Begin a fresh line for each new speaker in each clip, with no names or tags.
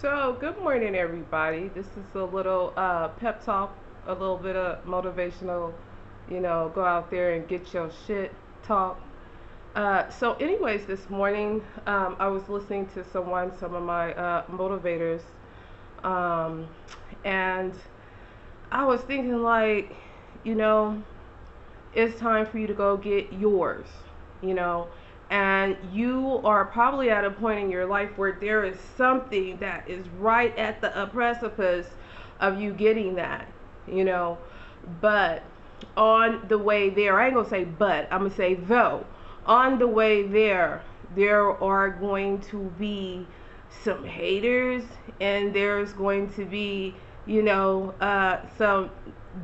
So, good morning, everybody. This is a little pep talk, a little bit of motivational, go out there and get your shit talk. Anyways, this morning I was listening to some of my motivators, um, and I was thinking, like, you know, it's time for you to go get yours, you know. And you are probably at a point in your life where there is something that is right at the precipice of you getting that, you know. But on the way there, I ain't gonna say but, I'm gonna say though, on the way there are going to be some haters, and there's going to be, some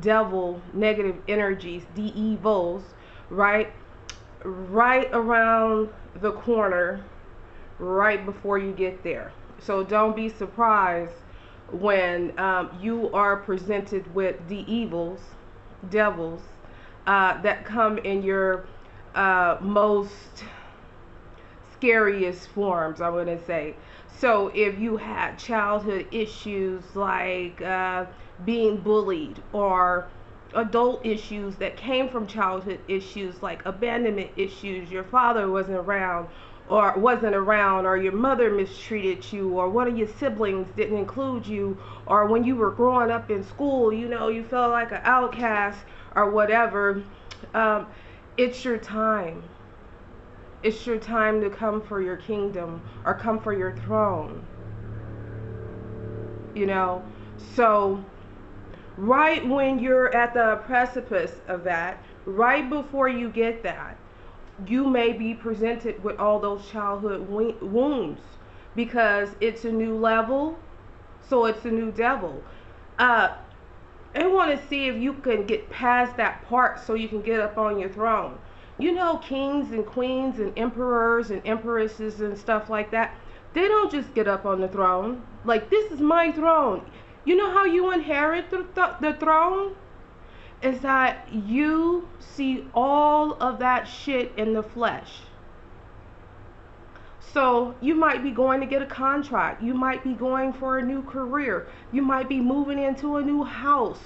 devil, negative energies, the evils, right? Right around the corner, right before you get there. So don't be surprised when you are presented with the evils, devils, that come in your most scariest forms, I want to say. So if you had childhood issues like being bullied, or adult issues that came from childhood issues like abandonment issues, your father wasn't around, or your mother mistreated you, or one of your siblings didn't include you, or when you were growing up in school, you felt like an outcast or whatever, it's your time. It's your time to come for your kingdom, or come for your throne. You know? So, right when you're at the precipice of that, right before you get that, you may be presented with all those childhood wounds, because it's a new level, so it's a new devil. I want to see if you can get past that part so you can get up on your throne. You know, kings and queens and emperors and empresses and stuff like that, they don't just get up on the throne. Like, this is my throne. You know how you inherit the throne? Is that you see all of that shit in the flesh. So you might be going to get a contract. You might be going for a new career. You might be moving into a new house.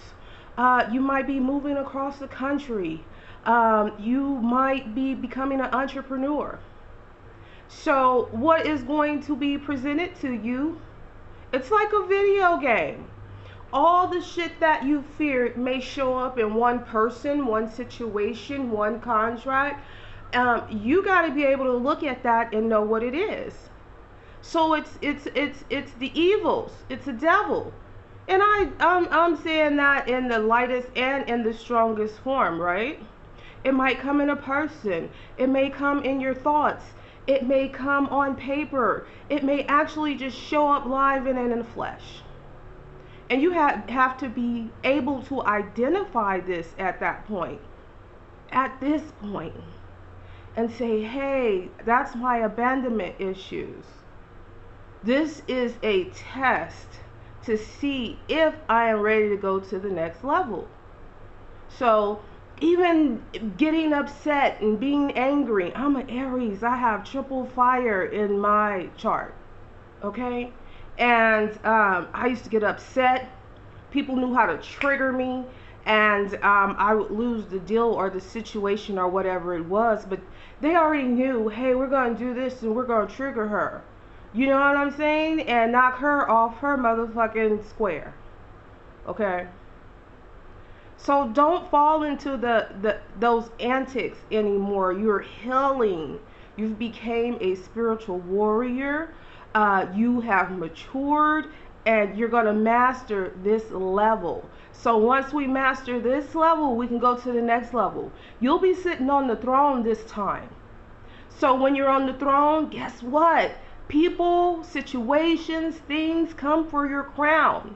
You might be moving across the country. You might be becoming an entrepreneur. So what is going to be presented to you? It's like a video game. All the shit that you feared may show up in one person, one situation, one contract. You got to be able to look at that and know what it is. So it's the evils. It's the devil, and I'm saying that in the lightest and in the strongest form, right? It might come in a person. It may come in your thoughts. It may come on paper. It may actually just show up live and in the flesh. And you have to be able to identify this at that point, at this point, and say, hey, that's my abandonment issues. This is a test to see if I am ready to go to the next level. So even getting upset and being angry, I'm an Aries. I have triple fire in my chart. Okay? And I used to get upset. People knew how to trigger me, and I would lose the deal or the situation or whatever it was. But they already knew, hey, we're going to do this and we're going to trigger her. You know what I'm saying? And knock her off her motherfucking square. Okay? So don't fall into those antics anymore. You're healing. You've became a spiritual warrior. You have matured, and you're going to master this level. So once we master this level, we can go to the next level. You'll be sitting on the throne this time. So when you're on the throne, guess what? People, situations, things come for your crown.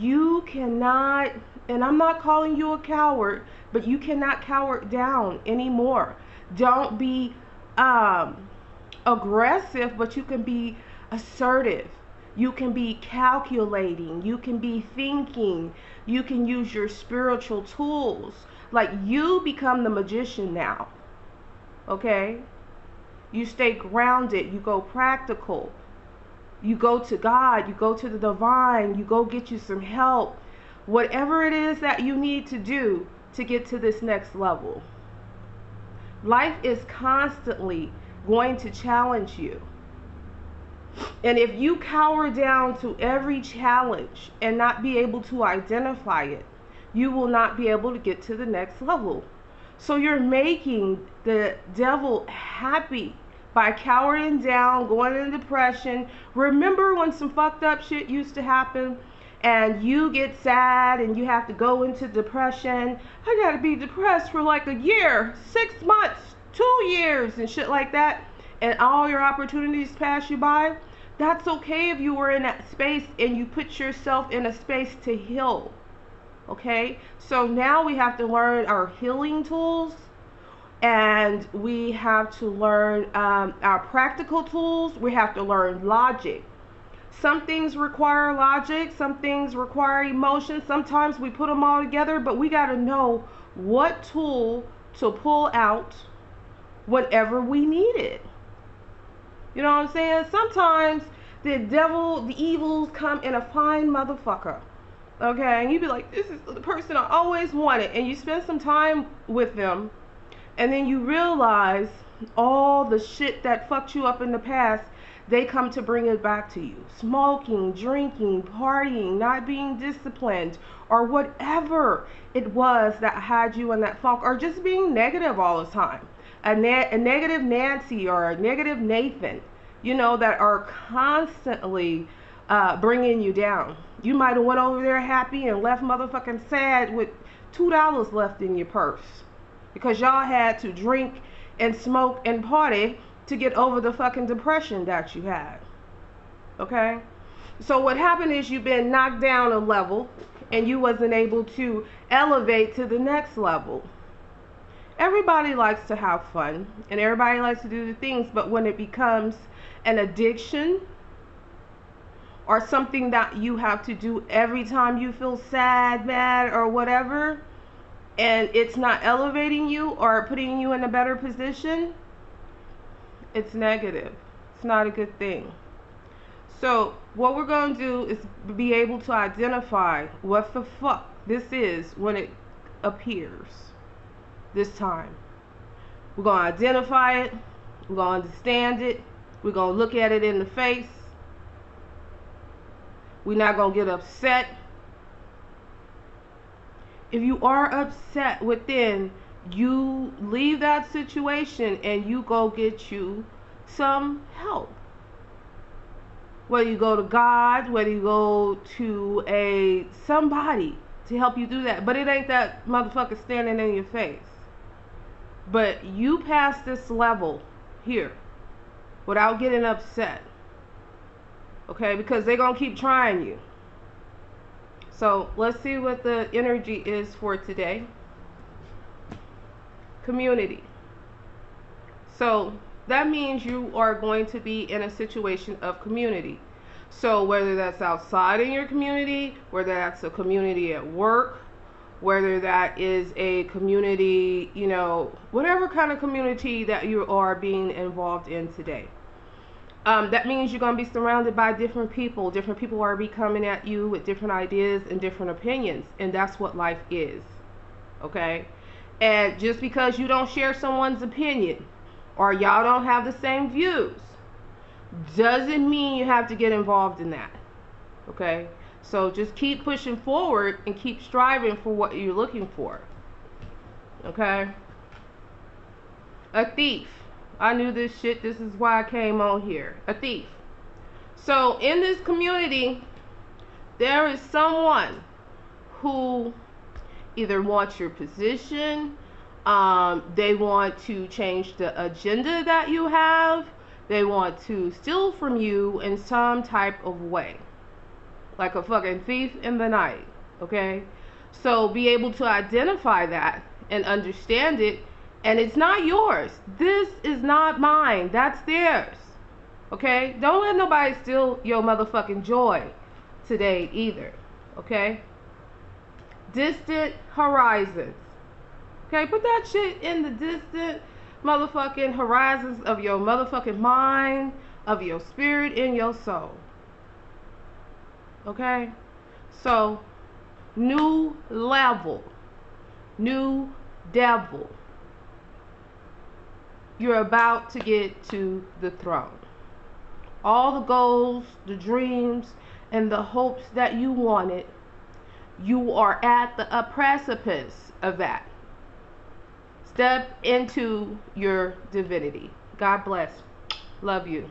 You cannot, and I'm not calling you a coward, but you cannot cower down anymore. Don't be aggressive, but you can be assertive. You can be calculating. You can be thinking. You can use your spiritual tools. Like, you become the magician now. Okay? You stay grounded. You go practical. You go to God, you go to the divine, you go get you some help. Whatever it is that you need to do to get to this next level. Life is constantly going to challenge you. And if you cower down to every challenge and not be able to identify it, you will not be able to get to the next level. So you're making the devil happy by cowering down, going into depression. Remember when some fucked up shit used to happen and you get sad and you have to go into depression? I gotta be depressed for like a year, 6 months, 2 years and shit like that, and all your opportunities pass you by. That's okay if you were in that space and you put yourself in a space to heal. Okay, so now we have to learn our healing tools, and we have to learn our practical tools. We have to learn logic. Some things require logic, some things require emotion. Sometimes we put them all together, but we got to know what tool to pull out whenever we need it. You know what I'm saying? Sometimes the devil, the evils come in a fine motherfucker. Okay, and you be like, this is the person I always wanted, and you spend some time with them, and then you realize all the shit that fucked you up in the past, they come to bring it back to you. Smoking, drinking, partying, not being disciplined, or whatever it was that had you in that funk, or just being negative all the time. A negative Nancy or a negative Nathan, you know, that are constantly bringing you down. You might have went over there happy and left motherfucking sad with $2 left in your purse because y'all had to drink and smoke and party to get over the fucking depression that you had. Okay? So what happened is you've been knocked down a level and you wasn't able to elevate to the next level. Everybody likes to have fun and everybody likes to do the things, but when it becomes an addiction or something that you have to do every time you feel sad, mad, or whatever, and it's not elevating you or putting you in a better position, it's negative. It's not a good thing. So what we're going to do is be able to identify what the fuck this is when it appears this time. We're going to identify it. We're going to understand it. We're going to look at it in the face. We're not going to get upset. If you are upset within, you leave that situation and you go get you some help. Whether you go to God, whether you go to somebody to help you do that. But it ain't that motherfucker standing in your face. But you pass this level here without getting upset. Okay, because they're going to keep trying you. So let's see what the energy is for today. Community. So that means you are going to be in a situation of community. So whether that's outside in your community, whether that's a community at work, whether that is a community, you know, whatever kind of community that you are being involved in today. That means you're going to be surrounded by different people. Different people are be coming at you with different ideas and different opinions. And that's what life is. Okay? And just because you don't share someone's opinion or y'all don't have the same views doesn't mean you have to get involved in that. Okay? So just keep pushing forward and keep striving for what you're looking for. Okay? A thief. I knew this shit. This is why I came on here. A thief. So in this community, there is someone who either wants your position, they want to change the agenda that you have, they want to steal from you in some type of way. Like a fucking thief in the night. Okay? So be able to identify that and understand it. And it's not yours. This is not mine. That's theirs. Okay? Don't let nobody steal your motherfucking joy today either. Okay? Distant horizons. Okay? Put that shit in the distant motherfucking horizons of your motherfucking mind, of your spirit and your soul. Okay? So, new level, new devil. You're about to get to the throne. All the goals, the dreams, and the hopes that you wanted, you are at the precipice of that. Step into your divinity. God bless. Love you.